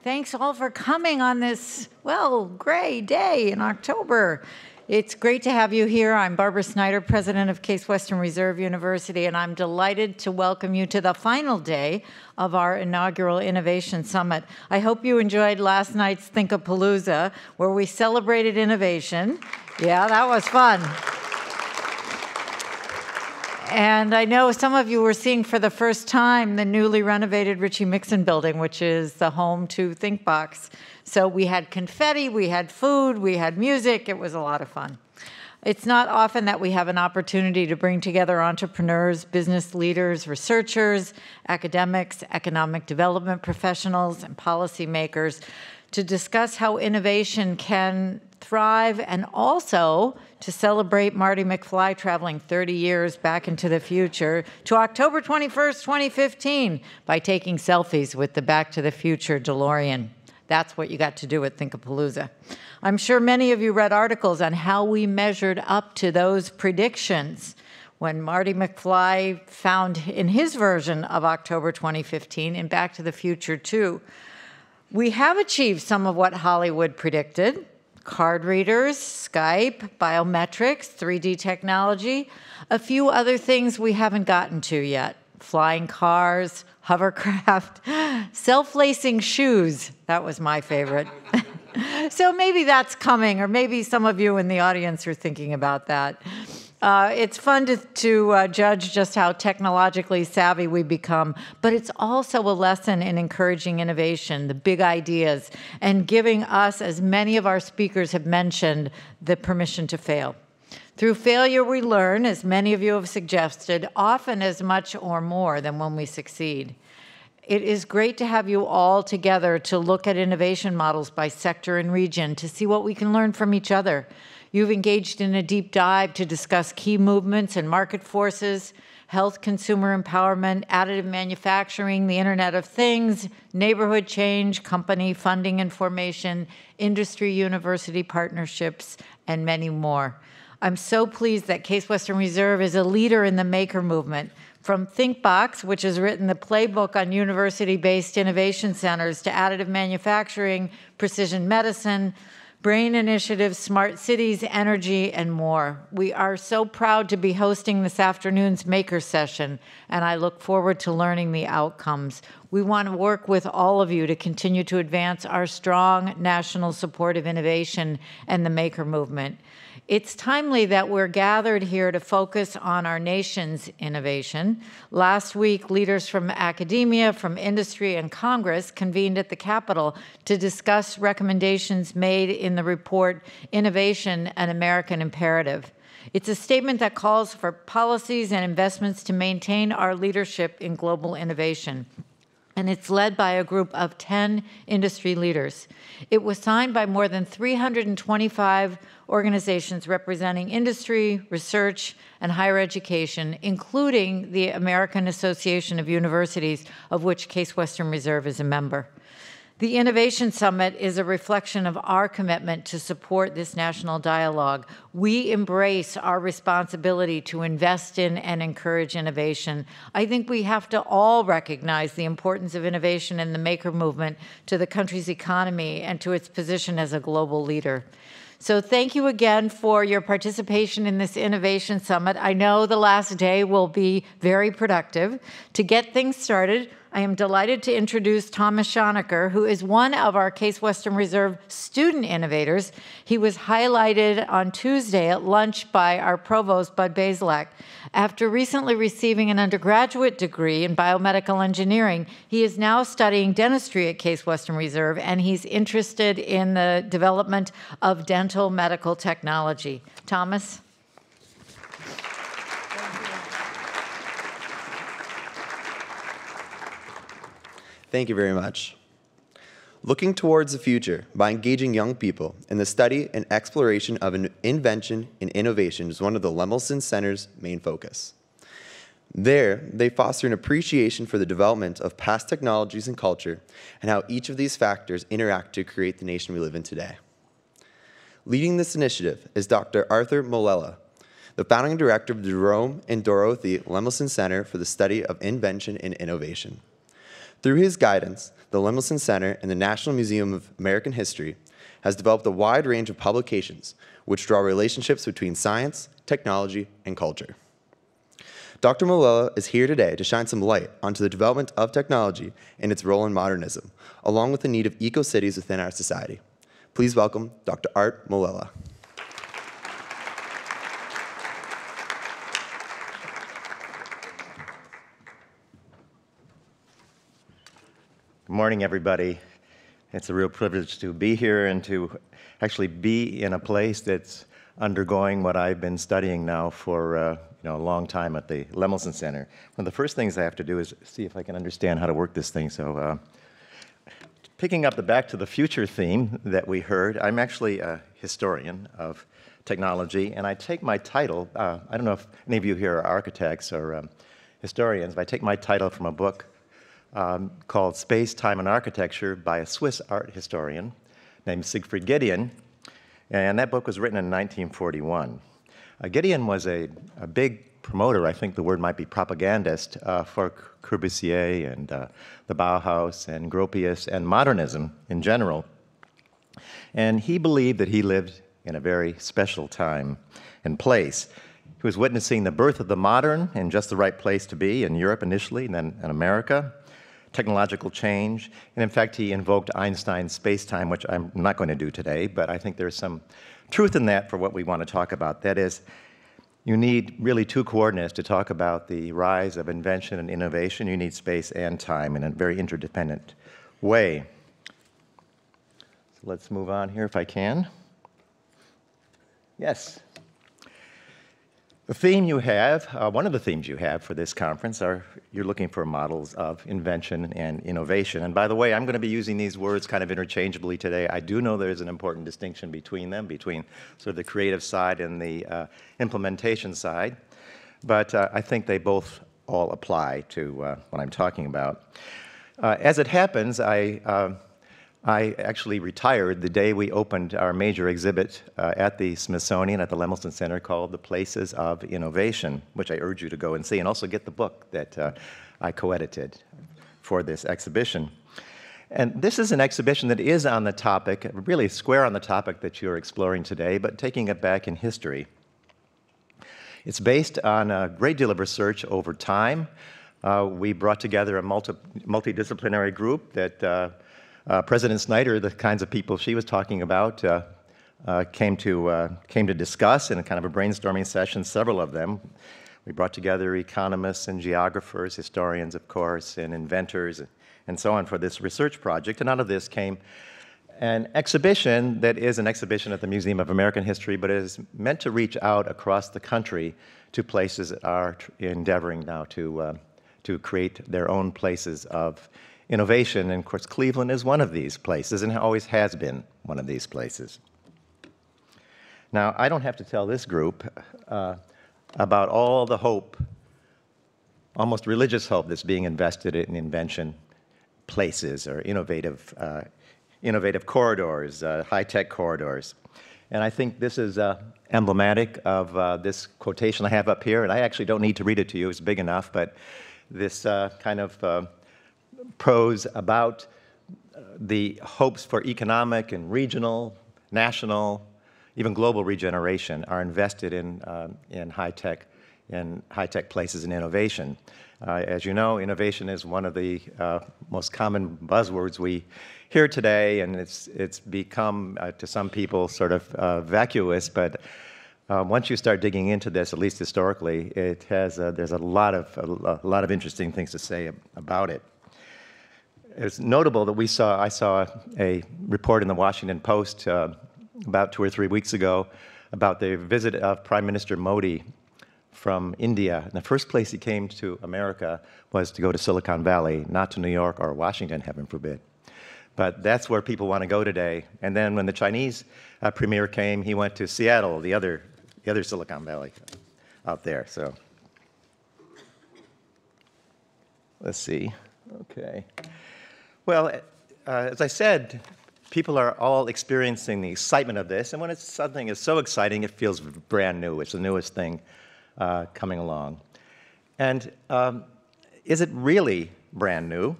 Thanks all for coming on this, well, gray day in October. It's great to have you here. I'm Barbara Schneider, president of Case Western Reserve University, and I'm delighted to welcome you to the final day of our inaugural Innovation Summit. I hope you enjoyed last night's Thinkapalooza, where we celebrated innovation. Yeah, that was fun. And I know some of you were seeing for the first time the newly renovated Ritchie Mixon building, which is the home to ThinkBox. So we had confetti, we had food, we had music. It was a lot of fun. It's not often that we have an opportunity to bring together entrepreneurs, business leaders, researchers, academics, economic development professionals, and policymakers to discuss how innovation can thrive and also to celebrate Marty McFly traveling 30 years back into the future to October 21st, 2015 by taking selfies with the Back to the Future DeLorean. That's what you got to do at Thinkapalooza. I'm sure many of you read articles on how we measured up to those predictions when Marty McFly found in his version of October 2015 in Back to the Future 2. We have achieved some of what Hollywood predicted: card readers, Skype, biometrics, 3D technology, a few other things we haven't gotten to yet: flying cars, hovercraft, self-lacing shoes. That was my favorite. So maybe that's coming, or maybe some of you in the audience are thinking about that. It's fun to judge just how technologically savvy we become, but it's also a lesson in encouraging innovation, the big ideas, and giving us, as many of our speakers have mentioned, the permission to fail. Through failure, we learn, as many of you have suggested, often as much or more than when we succeed. It is great to have you all together to look at innovation models by sector and region to see what we can learn from each other. You've engaged in a deep dive to discuss key movements and market forces, health, consumer empowerment, additive manufacturing, the Internet of Things, neighborhood change, company funding and formation, industry-university partnerships, and many more. I'm so pleased that Case Western Reserve is a leader in the maker movement. From ThinkBox, which has written the playbook on university-based innovation centers, to additive manufacturing, precision medicine, Brain Initiative, Smart Cities, Energy, and more. We are so proud to be hosting this afternoon's Maker Session, and I look forward to learning the outcomes. We want to work with all of you to continue to advance our strong national support of innovation and the maker movement. It's timely that we're gathered here to focus on our nation's innovation. Last week, leaders from academia, from industry, and Congress convened at the Capitol to discuss recommendations made in the report, Innovation: An American Imperative. It's a statement that calls for policies and investments to maintain our leadership in global innovation. And it's led by a group of 10 industry leaders. It was signed by more than 325 organizations representing industry, research, and higher education, including the American Association of Universities, of which Case Western Reserve is a member. The Innovation Summit is a reflection of our commitment to support this national dialogue. We embrace our responsibility to invest in and encourage innovation. I think we have to all recognize the importance of innovation in the maker movement to the country's economy and to its position as a global leader. So thank you again for your participation in this Innovation Summit. I know the last day will be very productive. To get things started, I am delighted to introduce Thomas Schonecker, who is one of our Case Western Reserve student innovators. He was highlighted on Tuesday at lunch by our provost, Bud Bazelak. After recently receiving an undergraduate degree in biomedical engineering, he is now studying dentistry at Case Western Reserve, and he's interested in the development of dental medical technology. Thomas? Thank you very much. Looking towards the future by engaging young people in the study and exploration of invention and innovation is one of the Lemelson Center's main focus. There, they foster an appreciation for the development of past technologies and culture and how each of these factors interact to create the nation we live in today. Leading this initiative is Dr. Arthur Molella, the founding director of the Jerome and Dorothy Lemelson Center for the Study of Invention and Innovation. Through his guidance, the Lemelson Center and the National Museum of American History has developed a wide range of publications which draw relationships between science, technology, and culture. Dr. Molella is here today to shine some light onto the development of technology and its role in modernism, along with the need of eco-cities within our society. Please welcome Dr. Art Molella. Good morning, everybody. It's a real privilege to be here and to actually be in a place that's undergoing what I've been studying now for a long time at the Lemelson Center. One of the first things I have to do is see if I can understand how to work this thing. So picking up the Back to the Future theme that we heard, I'm actually a historian of technology, and I take my title, I don't know if any of you here are architects or historians, but I take my title from a book called Space, Time, and Architecture by a Swiss art historian named Siegfried Giedion, and that book was written in 1941. Giedion was a big promoter, I think the word might be propagandist, for Corbusier and the Bauhaus and Gropius and modernism in general. And he believed that he lived in a very special time and place. He was witnessing the birth of the modern in just the right place to be, in Europe initially, and then in America. Technological change, and in fact, he invoked Einstein's space-time, which I'm not going to do today, but I think there's some truth in that for what we want to talk about. That is, you need really two coordinates to talk about the rise of invention and innovation. You need space and time in a very interdependent way. So let's move on here if I can. Yes. The theme you have, one of the themes you have for this conference are you're looking for models of invention and innovation. And by the way, I'm going to be using these words kind of interchangeably today. I do know there's an important distinction between them, between sort of the creative side and the implementation side. But I think they both all apply to what I'm talking about. As it happens, I actually retired the day we opened our major exhibit at the Smithsonian at the Lemelson Center called The Places of Innovation, which I urge you to go and see, and also get the book that I co-edited for this exhibition. And this is an exhibition that is on the topic, really square on the topic that you're exploring today, but taking it back in history. It's based on a great deal of research over time. We brought together a multidisciplinary group that President Schneider, the kinds of people she was talking about, came to discuss in a kind of a brainstorming session, several of them. We brought together economists and geographers, historians, of course, and inventors, and so on for this research project. And out of this came an exhibition that is an exhibition at the Museum of American History, but is meant to reach out across the country to places that are endeavoring now to create their own places of innovation, and of course Cleveland is one of these places and always has been one of these places. Now, I don't have to tell this group about all the hope, almost religious hope, that's being invested in invention places or innovative corridors, high-tech corridors. And I think this is emblematic of this quotation I have up here, and I actually don't need to read it to you, it's big enough, but this kind of prose about the hopes for economic and regional, national, even global regeneration are invested in high-tech places and innovation. As you know, innovation is one of the most common buzzwords we hear today, and it's become to some people sort of vacuous. But once you start digging into this, at least historically, it has there's a lot of interesting things to say about it. It's notable that I saw a report in the Washington Post about 2 or 3 weeks ago about the visit of Prime Minister Modi from India. And the first place he came to America was to go to Silicon Valley, not to New York or Washington, heaven forbid. But that's where people want to go today. And then when the Chinese premier came, he went to Seattle, the other Silicon Valley out there. So let's see. Okay. Well, as I said, people are all experiencing the excitement of this, and when something is so exciting, it feels brand new. It's the newest thing coming along. And is it really brand new?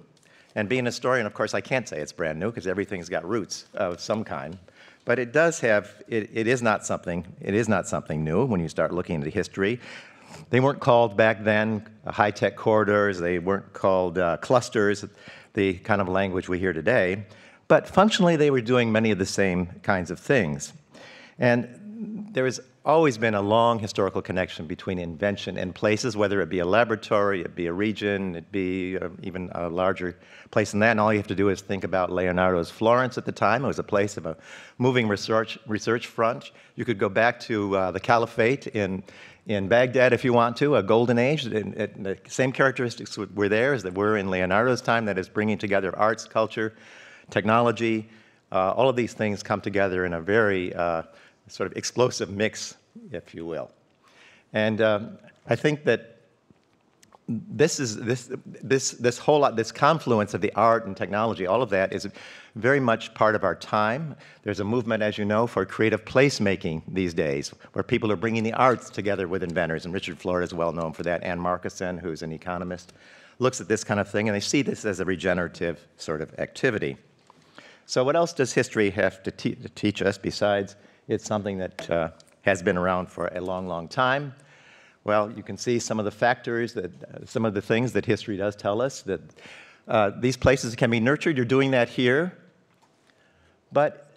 And being a historian, of course, I can't say it's brand new because everything's got roots of some kind. But it does have, it is not something new when you start looking into history. They weren't called back then high-tech corridors. They weren't called clusters, the kind of language we hear today. But functionally, they were doing many of the same kinds of things. And there has always been a long historical connection between invention and places, whether it be a laboratory, it be a region, it be even a larger place than that. And all you have to do is think about Leonardo's Florence at the time. It was a place of a moving research front. You could go back to the Caliphate in Baghdad if you want to, a golden age. The same characteristics were there as they were in Leonardo's time, that is bringing together arts, culture, technology. All of these things come together in a very sort of explosive mix, if you will. And I think that this confluence of the art and technology, all of that is very much part of our time. There's a movement, as you know, for creative placemaking these days, where people are bringing the arts together with inventors, and Richard Florida is well known for that. Ann Markussen, who's an economist, looks at this kind of thing, and they see this as a regenerative sort of activity. So what else does history have to teach us besides it's something that has been around for a long, long time? Well, you can see some of the factors, some of the things that history does tell us, that these places can be nurtured. You're doing that here. But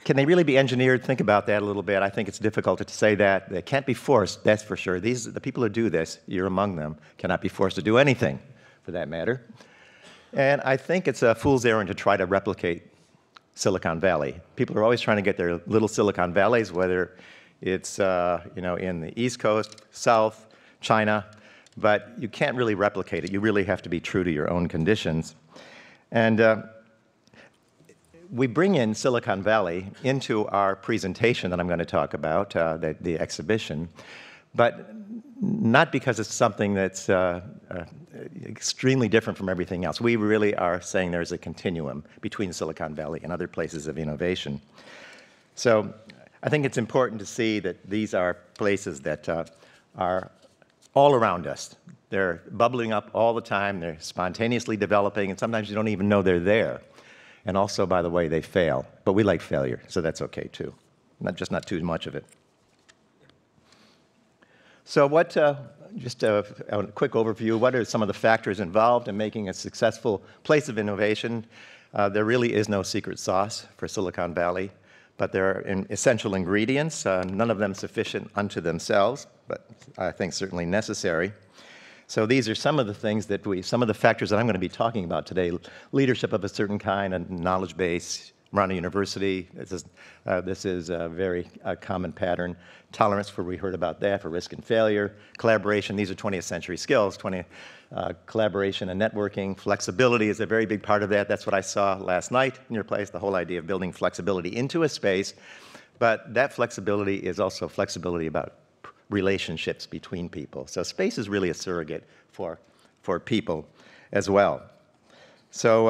can they really be engineered? Think about that a little bit. I think it's difficult to say that. They can't be forced, that's for sure. The people who do this, you're among them, cannot be forced to do anything, for that matter. And I think it's a fool's errand to try to replicate Silicon Valley. People are always trying to get their little Silicon Valleys, whether it's in the East Coast, South, China, but you can't really replicate it. You really have to be true to your own conditions. And we bring in Silicon Valley into our presentation that I'm going to talk about, the exhibition, but not because it's something that's extremely different from everything else. We really are saying there's a continuum between Silicon Valley and other places of innovation. So I think it's important to see that these are places that are all around us. They're bubbling up all the time. They're spontaneously developing, and sometimes you don't even know they're there. And also, by the way, they fail. But we like failure, so that's okay too. Not too much of it. So just a quick overview, what are some of the factors involved in making a successful place of innovation? There really is no secret sauce for Silicon Valley, but there are essential ingredients, none of them sufficient unto themselves, but I think certainly necessary. So these are some of the things some of the factors that I'm going to be talking about today. Leadership of a certain kind, a knowledge base around a university. This is a very common pattern. Tolerance, for we heard about that, for risk and failure. Collaboration, these are 20th century skills. Collaboration and networking. Flexibility is a very big part of that. That's what I saw last night in your place, the whole idea of building flexibility into a space. But that flexibility is also flexibility about relationships between people. So space is really a surrogate for people as well. So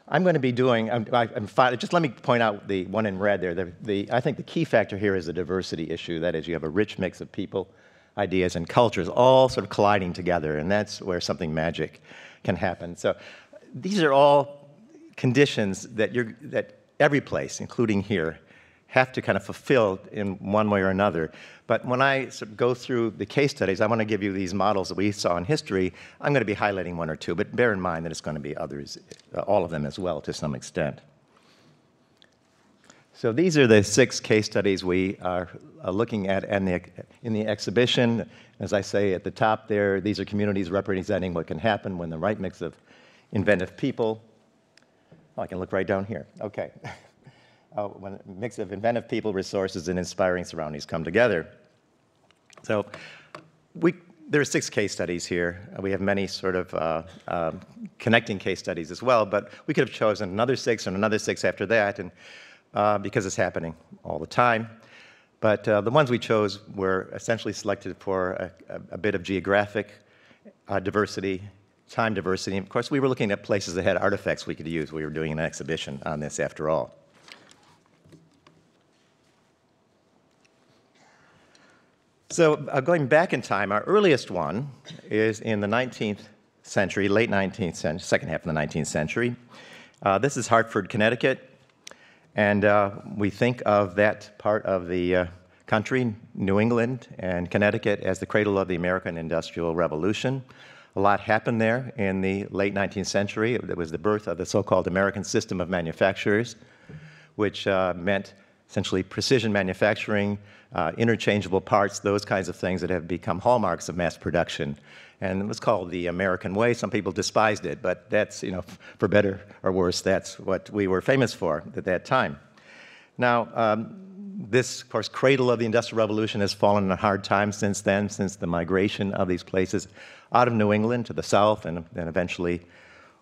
I'm going to be doing, just let me point out the one in red there. I think the key factor here is the diversity issue. That is, you have a rich mix of people, ideas, and cultures all sort of colliding together, and that's where something magic can happen. So these are all conditions that every place, including here, have to kind of fulfill in one way or another. But when I sort of go through the case studies, I want to give you these models that we saw in history. I'm going to be highlighting one or two, but bear in mind that it's going to be others, all of them as well, to some extent. So these are the 6 case studies we are looking at in the exhibition. As I say at the top there, these are communities representing what can happen when the right mix of inventive people. Oh, I can look right down here. Okay. When a mix of inventive people, resources, and inspiring surroundings come together. So there are 6 case studies here. We have many sort of connecting case studies as well, but we could have chosen another 6 and another 6 after that, and because it's happening all the time. But the ones we chose were essentially selected for a bit of geographic diversity, time diversity. And of course, we were looking at places that had artifacts we could use. We were doing an exhibition on this after all. So going back in time, our earliest one is in the 19th century, late 19th century, second half of the 19th century. This is Hartford, Connecticut, and we think of that part of the country, New England and Connecticut, as the cradle of the American Industrial Revolution. A lot happened there in the late 19th century. It was the birth of the so-called American system of manufacturers, which meant essentially precision manufacturing, interchangeable parts, those kinds of things that have become hallmarks of mass production. And it was called the American way. Some people despised it, but that's, for better or worse, that's what we were famous for at that time. Now, this, of course, cradle of the Industrial Revolution has fallen on hard times since then, since the migration of these places out of New England to the south and then eventually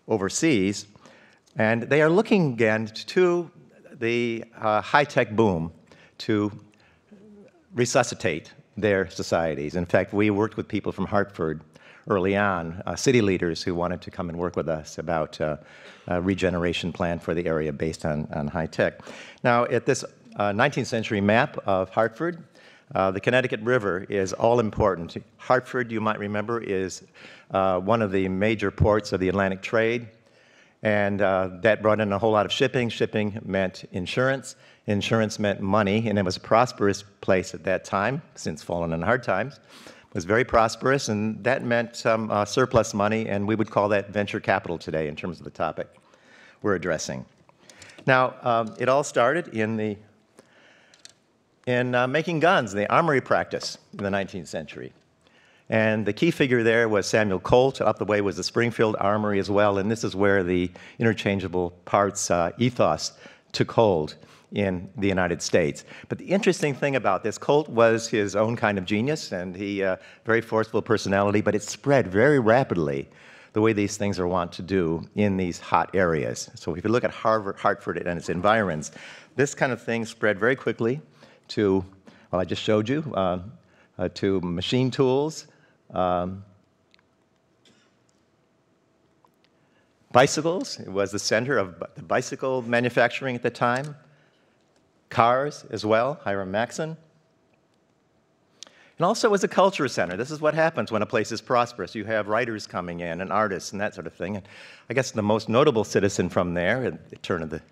overseas. And they are looking again to the high-tech boom to resuscitate their societies. In fact, we worked with people from Hartford early on, city leaders who wanted to come and work with us about a regeneration plan for the area based on high-tech. Now, at this 19th century map of Hartford, the Connecticut River is all important. Hartford, you might remember, is one of the major ports of the Atlantic trade. And that brought in a whole lot of shipping. Shipping meant insurance. Insurance meant money, and it was a prosperous place at that time, since fallen on hard times. It was very prosperous, and that meant some surplus money, and we would call that venture capital today in terms of the topic we're addressing. Now, it all started in making guns, the armory practice in the 19th century. And the key figure there was Samuel Colt. Up the way was the Springfield Armory as well, and this is where the interchangeable parts ethos took hold in the United States. But the interesting thing about this, Colt was his own kind of genius, and he very forceful personality, but it spread very rapidly the way these things are wont to do in these hot areas. So if you look at Hartford and its environs, this kind of thing spread very quickly to, well, I just showed you, to machine tools, bicycles. It was the center of the bicycle manufacturing at the time. Cars as well, Hiram Maxon. And also as a culture center. This is what happens when a place is prosperous. You have writers coming in and artists and that sort of thing. And I guess the most notable citizen from there at the turn of the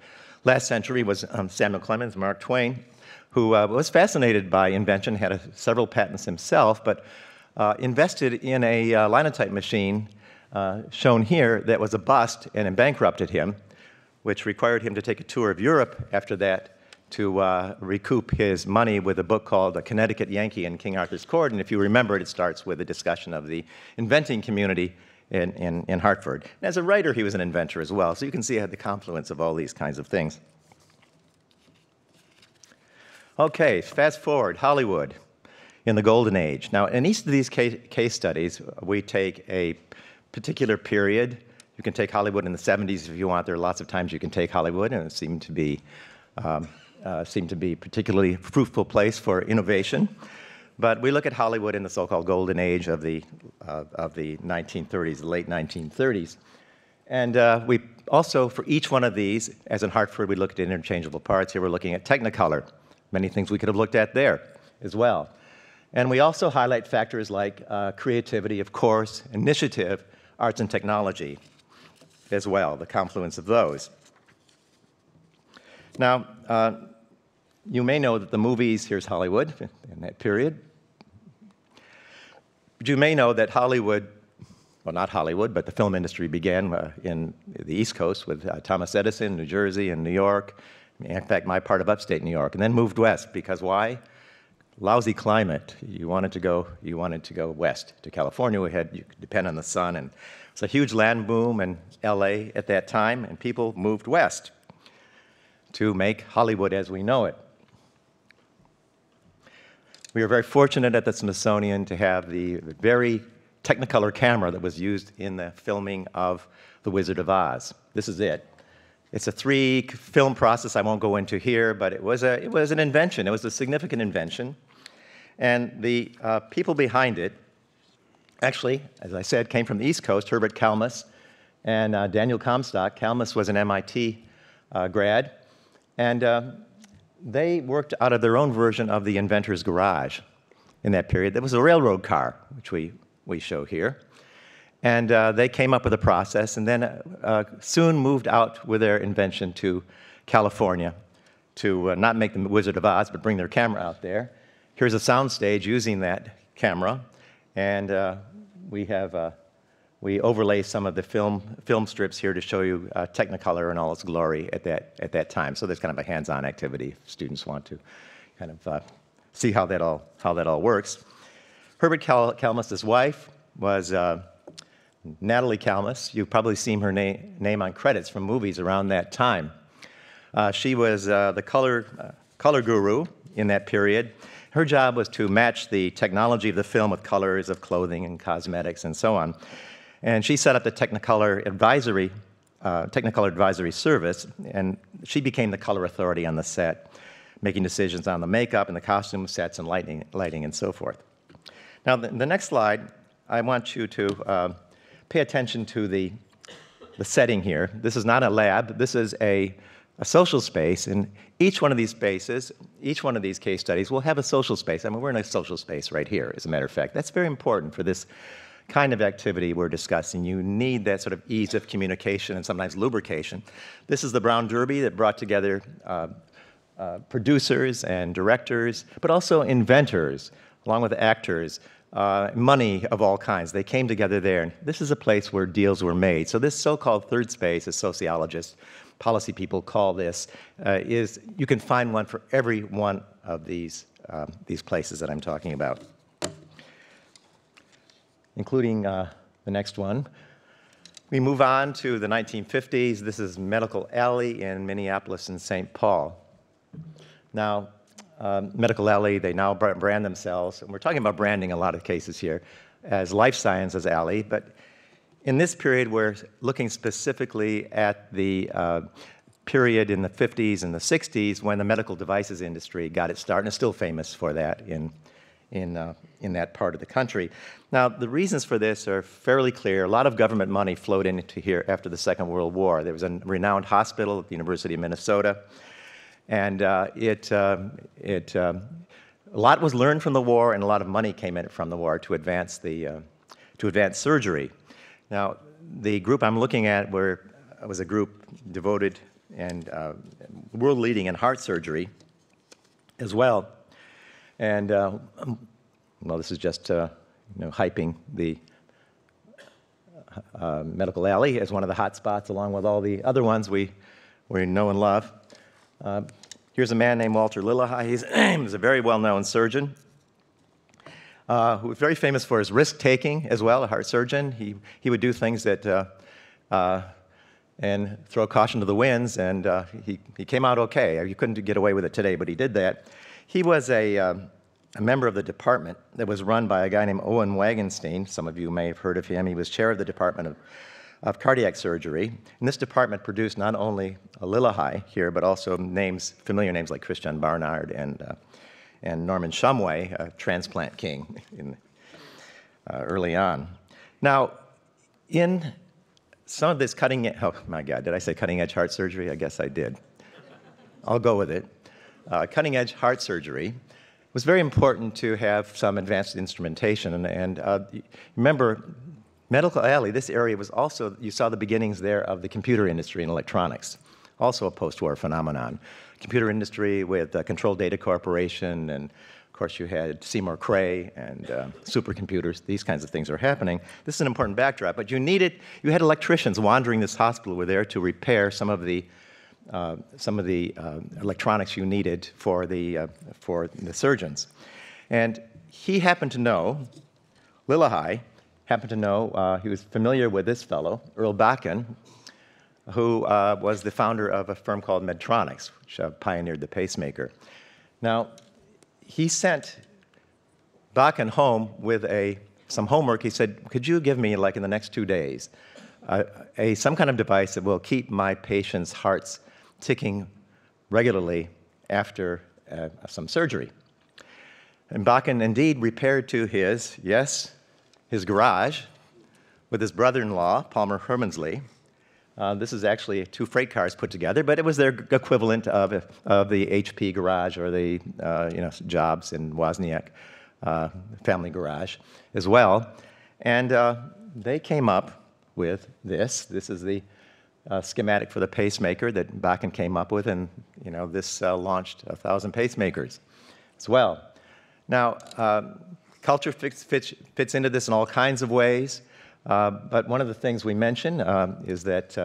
last century was Samuel Clemens, Mark Twain, who was fascinated by invention, had several patents himself, but invested in a linotype machine shown here that was a bust and it bankrupted him, which required him to take a tour of Europe after that to recoup his money with a book called A Connecticut Yankee in King Arthur's Court. And if you remember it starts with a discussion of the inventing community in Hartford. And as a writer, he was an inventor as well. So you can see the confluence of all these kinds of things. Okay, fast forward, Hollywood in the Golden Age. Now, in each of these case studies, we take a particular period. You can take Hollywood in the 70s if you want. There are lots of times you can take Hollywood, and it seemed to be a particularly fruitful place for innovation. But we look at Hollywood in the so-called Golden Age of the 1930s, the late 1930s. And we also, for each one of these, as in Hartford, we looked at interchangeable parts. Here we're looking at Technicolor. Many things we could have looked at there as well. And we also highlight factors like creativity, of course, initiative, arts and technology as well, the confluence of those. Now, you may know that the movies, here's Hollywood in that period. But you may know that Hollywood, well, not Hollywood, but the film industry began in the East Coast with Thomas Edison, New Jersey, and New York. In fact, my part of upstate New York, and then moved west because why? Lousy climate. You wanted to go west to California. You could depend on the sun, and it's a huge land boom in LA at that time, and people moved west to make Hollywood as we know it. We were very fortunate at the Smithsonian to have the very Technicolor camera that was used in the filming of The Wizard of Oz. This is it. It's a 3-film process I won't go into here, but it was an invention. It was a significant invention. And the people behind it, actually, as I said, came from the East Coast, Herbert Kalmus and Daniel Comstock. Kalmus was an MIT grad. And they worked out of their own version of the inventor's garage in that period. There was a railroad car, which we show here. And they came up with a process and then soon moved out with their invention to California to not make the Wizard of Oz, but bring their camera out there. Here's a soundstage using that camera, and we overlay some of the film strips here to show you Technicolor in all its glory at that time. So there's kind of a hands-on activity if students want to kind of see how that all works. Herbert Kalmus's wife was Natalie Kalmus. You've probably seen her name on credits from movies around that time. She was the color guru in that period. Her job was to match the technology of the film with colors of clothing and cosmetics and so on. And she set up the Technicolor Advisory Service, and she became the color authority on the set, making decisions on the makeup and the costume sets and lighting and so forth. Now, the next slide, I want you to pay attention to the setting here. This is not a lab. This is a social space, and each one of these spaces, each one of these case studies will have a social space. I mean, we're in a social space right here, as a matter of fact. That's very important for this kind of activity we're discussing. You need that sort of ease of communication and sometimes lubrication. This is the Brown Derby that brought together producers and directors, but also inventors, along with actors, money of all kinds. They came together there, and this is a place where deals were made. So this so-called third space, as sociologists, policy people call this, is you can find one for every one of these places that I'm talking about, including the next one. We move on to the 1950s. This is Medical Alley in Minneapolis and St. Paul. Now, Medical Alley, they now brand themselves, and we're talking about branding in a lot of cases here, as Life Sciences Alley, but in this period, we're looking specifically at the period in the 50s and the 60s when the medical devices industry got its start, and is still famous for that in that part of the country. Now, the reasons for this are fairly clear. A lot of government money flowed into here after the Second World War. There was a renowned hospital at the University of Minnesota, and a lot was learned from the war, and a lot of money came in from the war to advance surgery. Now, the group I'm looking at was a group devoted and world leading in heart surgery as well. And well, this is just hyping the Medical Alley as one of the hot spots, along with all the other ones we know and love. Here's a man named Walter Lillehei. He's a very well-known surgeon who was very famous for his risk-taking as well, a heart surgeon. He would do things that and throw caution to the winds, and he came out okay. You couldn't get away with it today, but he did that. He was a member of the department that was run by a guy named Owen Wagenstein. Some of you may have heard of him. He was chair of the Department of Cardiac Surgery. And this department produced not only Lillehei here, but also familiar names like Christian Barnard and Norman Shumway, a transplant king early on. Now, in some of this oh my God, did I say cutting-edge heart surgery? I guess I did. I'll go with it. Cutting-edge heart surgery was very important to have some advanced instrumentation. And remember, Medical Alley, this area was also, you saw the beginnings there of the computer industry and electronics, also a post-war phenomenon. Computer industry with Control Data Corporation, and of course you had Seymour Cray and supercomputers. These kinds of things were happening. This is an important backdrop, but you had electricians wandering this hospital were there to repair some of the electronics you needed for the surgeons. And he happened to know, Lillehei happened to know, he was familiar with this fellow, Earl Bakken, who was the founder of a firm called Medtronics, which pioneered the pacemaker. Now, he sent Bakken home with some homework. He said, could you give me, like in the next 2 days, some kind of device that will keep my patients' hearts ticking regularly after some surgery? And Bakken indeed repaired to his garage with his brother-in-law, Palmer Hermansley. This is actually 2 freight cars put together, but it was their equivalent of the HP garage or the Jobs and Wozniak family garage as well. And they came up with this. This is the schematic for the pacemaker that Bakken came up with, and this launched 1,000 pacemakers as well. Now, culture fits into this in all kinds of ways, but one of the things we mention is that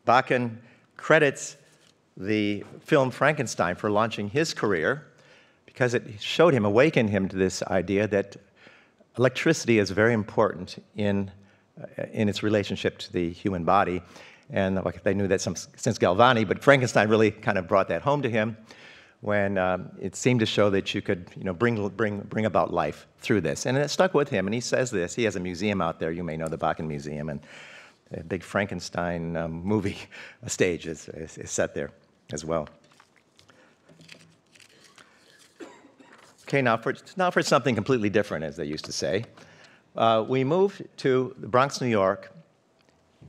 Bakken credits the film Frankenstein for launching his career because it showed him, awakened him to this idea that electricity is very important in its relationship to the human body. And they knew that since Galvani, but Frankenstein really kind of brought that home to him when it seemed to show that you could bring about life through this. And it stuck with him, and he says this. He has a museum out there. You may know the Bakken Museum, and a big Frankenstein movie stage is set there as well. Okay, now for something completely different, as they used to say. We moved to the Bronx, New York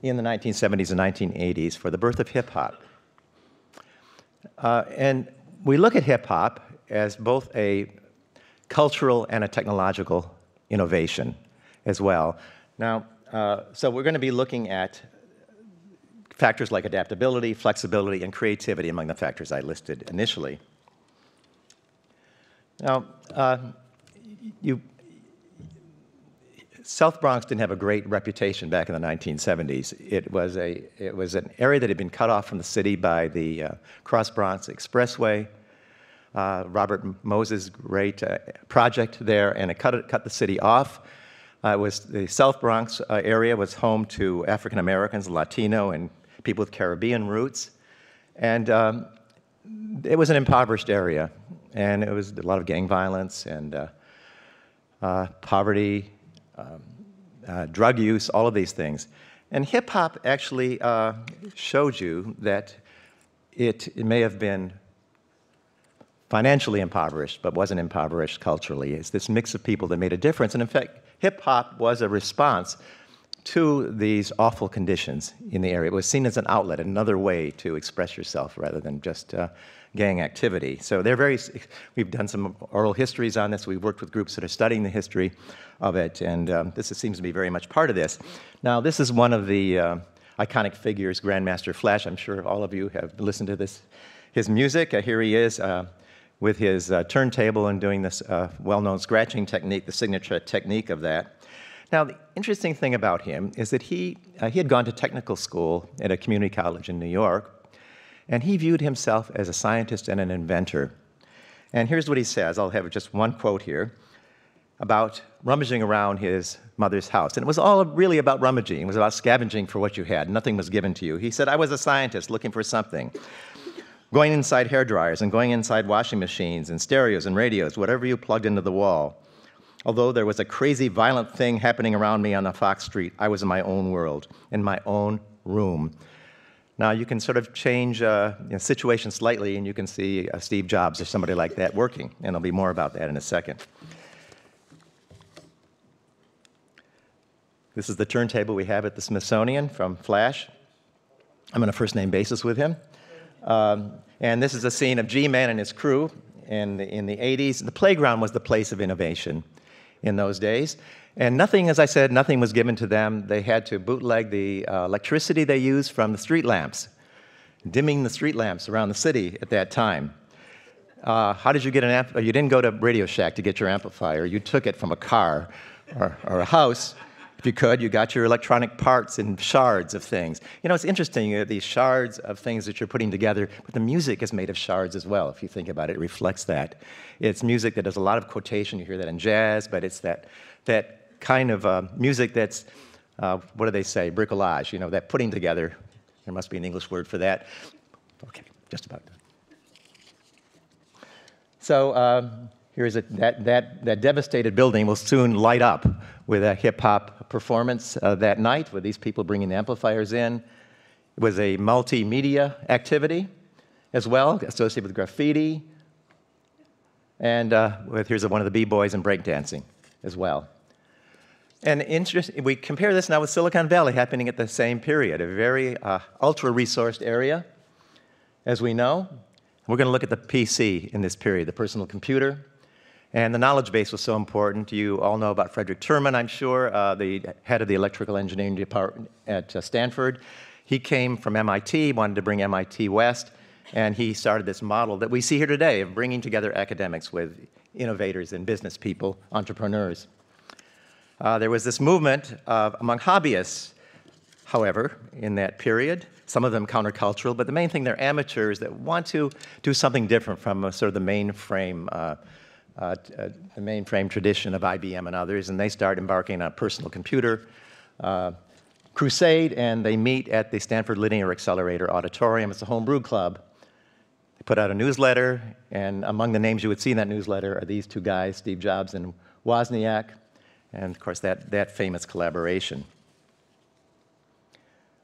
in the 1970s and 1980s for the birth of hip-hop. And we look at hip-hop as both a cultural and a technological innovation as well. Now, so we're going to be looking at factors like adaptability, flexibility, and creativity among the factors I listed initially. Now, South Bronx didn't have a great reputation back in the 1970s. It was an area that had been cut off from the city by the Cross Bronx Expressway. Robert Moses' great project there, and it cut the city off. The South Bronx area was home to African Americans, Latino, and people with Caribbean roots, and it was an impoverished area, and it was a lot of gang violence and poverty. Drug use, all of these things. And hip-hop actually showed you that it may have been financially impoverished, but wasn't impoverished culturally. It's this mix of people that made a difference. And in fact, hip-hop was a response to these awful conditions in the area. It was seen as an outlet, another way to express yourself rather than just gang activity. So we've done some oral histories on this. We've worked with groups that are studying the history of it, and this seems to be very much part of this. Now, this is one of the iconic figures, Grandmaster Flash. I'm sure all of you have listened to his music. Here he is with his turntable and doing this well-known scratching technique, the signature technique of that. Now, the interesting thing about him is that he had gone to technical school at a community college in New York, and he viewed himself as a scientist and an inventor. And here's what he says. I'll have just one quote here about rummaging around his mother's house. And it was all really about rummaging. It was about scavenging for what you had. Nothing was given to you. He said, I was a scientist looking for something. Going inside hair dryers and going inside washing machines and stereos and radios, whatever you plugged into the wall. Although there was a crazy, violent thing happening around me on the Fox Street, I was in my own world, in my own room. Now, you can sort of change situation slightly, and you can see Steve Jobs or somebody like that working, and there'll be more about that in a second. This is the turntable we have at the Smithsonian from Flash. I'm on a first-name basis with him. And this is a scene of G-Man and his crew in the 80s. The playground was the place of innovation in those days. And nothing, as I said, nothing was given to them. They had to bootleg the electricity they used from the street lamps, dimming the street lamps around the city at that time. How did you get an amplifier? You didn't go to Radio Shack to get your amplifier. You took it from a car or a house. If you could, you got your electronic parts in shards of things. You know, it's interesting, you have these shards of things that you're putting together, but the music is made of shards as well. If you think about it, it reflects that. It's music that does a lot of quotation. You hear that in jazz, but it's that kind of music that's, what do they say, bricolage, you know, that putting together. There must be an English word for that. Okay, just about done. So here's that devastated building will soon light up with a hip-hop performance that night with these people bringing the amplifiers in. It was a multimedia activity as well, associated with graffiti. And here's one of the B-boys and breakdancing as well. And we compare this now with Silicon Valley happening at the same period, a very ultra-resourced area, as we know. We're going to look at the PC in this period, the personal computer. And the knowledge base was so important. You all know about Frederick Terman, I'm sure, the head of the electrical engineering department at Stanford. He came from MIT, wanted to bring MIT west, and he started this model that we see here today of bringing together academics with innovators and business people, entrepreneurs. There was this movement among hobbyists, however, in that period, some of them countercultural, but the main thing, they're amateurs that want to do something different from sort of the mainframe tradition of IBM and others, and they start embarking on a personal computer crusade, and they meet at the Stanford Linear Accelerator Auditorium. It's a homebrew club. They put out a newsletter, and among the names you would see in that newsletter are these two guys, Steve Jobs and Wozniak, and of course that famous collaboration.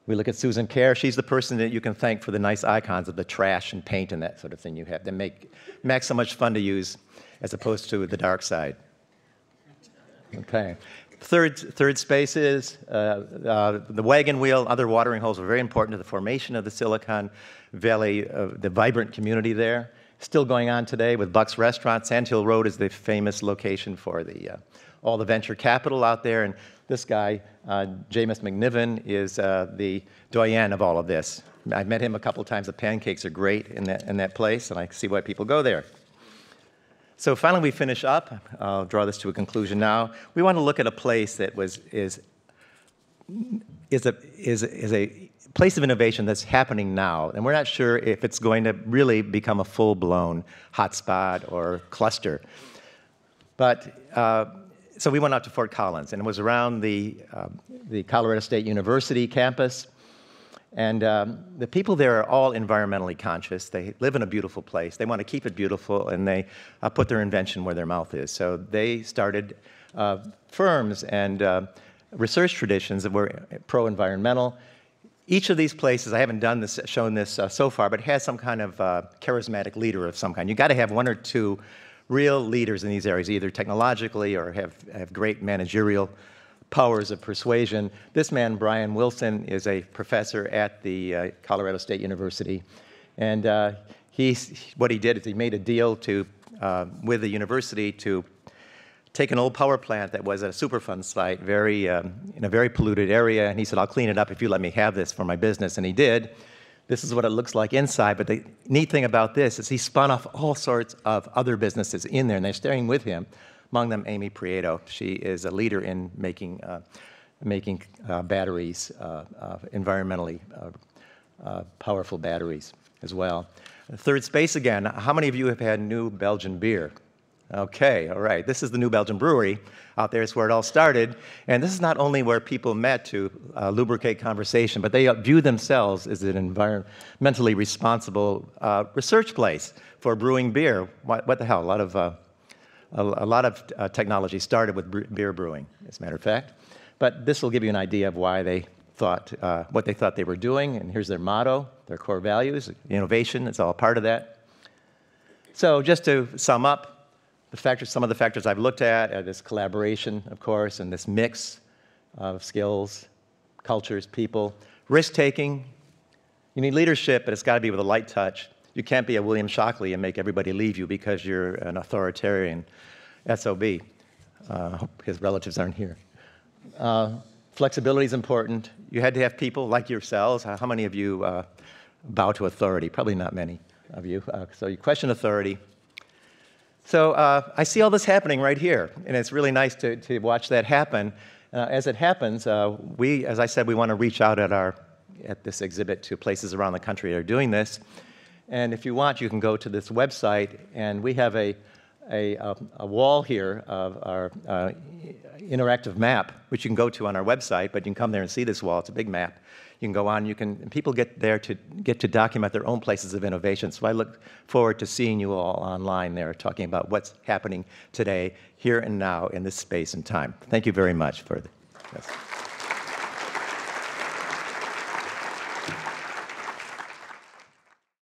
We look at Susan Kare. She's the person that you can thank for the nice icons of the trash and paint and that sort of thing you have. They make Mac so much fun to use as opposed to the dark side. Okay. Third spaces, the wagon wheel, other watering holes were very important to the formation of the Silicon Valley, the vibrant community there. Still going on today with Buck's Restaurant. Sand Hill Road is the famous location for all the venture capital out there. And this guy, Jameis McNiven, is the doyen of all of this. I've met him a couple times. The pancakes are great in that place, and I see why people go there. So finally, we finish up. I'll draw this to a conclusion now. We want to look at a place that is a place of innovation that's happening now, and we're not sure if it's going to really become a full-blown hotspot or cluster. But so we went out to Fort Collins, and it was around the Colorado State University campus. And the people there are all environmentally conscious. They live in a beautiful place. They want to keep it beautiful, and they put their invention where their mouth is. So they started firms and research traditions that were pro-environmental. Each of these places, I haven't shown this so far, but has some kind of charismatic leader of some kind. You've got to have one or two real leaders in these areas, either technologically or have great managerial powers of persuasion. This man, Brian Wilson, is a professor at the Colorado State University. And what he did is he made a deal with the university to take an old power plant that was at a Superfund site, in a very polluted area, and he said, I'll clean it up if you let me have this for my business, and he did. This is what it looks like inside, but the neat thing about this is he spun off all sorts of other businesses in there, and they're staying with him. Among them, Amy Prieto. She is a leader in making batteries, environmentally powerful batteries as well. Third space again. How many of you have had New Belgian beer? Okay, all right. This is the New Belgium Brewery out there. It's where it all started. And this is not only where people met to lubricate conversation, but they view themselves as an environmentally responsible research place for brewing beer. What the hell? A lot of technology started with beer brewing, as a matter of fact. But this will give you an idea of why they thought, what they thought they were doing. And here's their motto, their core values. Innovation is all part of that. So just to sum up, some of the factors I've looked at are this collaboration, of course, and this mix of skills, cultures, people. Risk-taking. You need leadership, but it's got to be with a light touch. You can't be a William Shockley and make everybody leave you because you're an authoritarian SOB. Hope his relatives aren't here. Flexibility is important. You had to have people like yourselves. How many of you bow to authority? Probably not many of you. So you question authority. So I see all this happening right here, and it's really nice to watch that happen. As it happens, as I said, we want to reach out at this exhibit to places around the country that are doing this. And if you want, you can go to this website, and we have a wall here of our interactive map, which you can go to on our website, but you can come there and see this wall. It's a big map. You can go on, and people get there to document their own places of innovation. So I look forward to seeing you all online there talking about what's happening today, here and now, in this space and time. Thank you very much for this.